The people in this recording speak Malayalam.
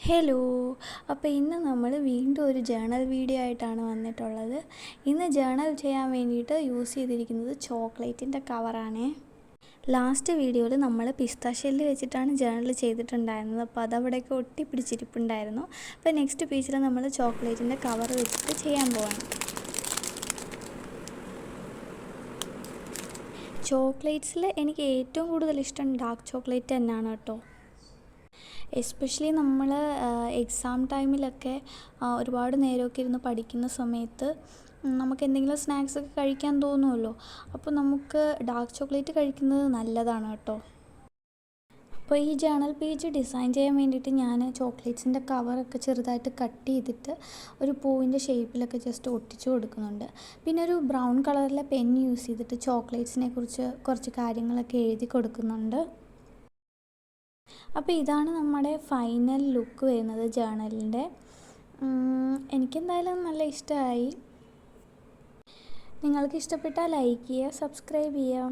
ഹലോ. അപ്പോൾ ഇന്ന് നമ്മൾ വീണ്ടും ഒരു ജേണൽ വീഡിയോ ആയിട്ടാണ് വന്നിട്ടുള്ളത്. ഇന്ന് ജേണൽ ചെയ്യാൻ വേണ്ടിയിട്ട് യൂസ് ചെയ്തിരിക്കുന്നത് ചോക്ലേറ്റിൻ്റെ കവറാണേ. ലാസ്റ്റ് വീഡിയോയിൽ നമ്മൾ പിസ്ത ഷെല്ല് വെച്ചിട്ടാണ് ജേണൽ ചെയ്തിട്ടുണ്ടായിരുന്നത്. അപ്പോൾ അതവിടെയൊക്കെ ഒട്ടിപ്പിടിച്ചിരിപ്പുണ്ടായിരുന്നു. അപ്പോൾ നെക്സ്റ്റ് പേജിൽ നമ്മൾ ചോക്ലേറ്റിൻ്റെ കവർ വെച്ചിട്ട് ചെയ്യാൻ പോവാണ്. ചോക്ലേറ്റ്സിൽ എനിക്ക് ഏറ്റവും കൂടുതൽ ഇഷ്ടം ഡാർക്ക് ചോക്ലേറ്റ് തന്നെയാണ് കേട്ടോ. എസ്പെഷ്യലി നമ്മൾ എക്സാം ടൈമിലൊക്കെ ഒരുപാട് നേരമൊക്കെ ഇരുന്ന് പഠിക്കുന്ന സമയത്ത് നമുക്ക് എന്തെങ്കിലും സ്നാക്സൊക്കെ കഴിക്കാൻ തോന്നുമല്ലോ. അപ്പോൾ നമുക്ക് ഡാർക്ക് ചോക്ലേറ്റ് കഴിക്കുന്നത് നല്ലതാണ് കേട്ടോ. അപ്പോൾ ഈ ജേണൽ പേജ് ഡിസൈൻ ചെയ്യാൻ വേണ്ടിയിട്ട് ഞാൻ ചോക്ലേറ്റ്സിൻ്റെ കവറൊക്കെ ചെറുതായിട്ട് കട്ട് ചെയ്തിട്ട് ഒരു പൂവിൻ്റെ ഷേപ്പിലൊക്കെ ജസ്റ്റ് ഒട്ടിച്ചു കൊടുക്കുന്നുണ്ട്. പിന്നെ ഒരു ബ്രൗൺ കളറിലെ പെൻ യൂസ് ചെയ്തിട്ട് ചോക്ലേറ്റ്സിനെ കുറിച്ച് കുറച്ച് കാര്യങ്ങളൊക്കെ എഴുതി കൊടുക്കുന്നുണ്ട്. അപ്പോൾ ഇതാണ് നമ്മുടെ ഫൈനൽ ലുക്ക് വരുന്നത് ജേണലിൻ്റെ. എനിക്കെന്തായാലും നല്ല ഇഷ്ടമായി. നിങ്ങൾക്ക് ഇഷ്ടപ്പെട്ടാൽ ലൈക്ക് ചെയ്യുക, സബ്സ്ക്രൈബ് ചെയ്യുക.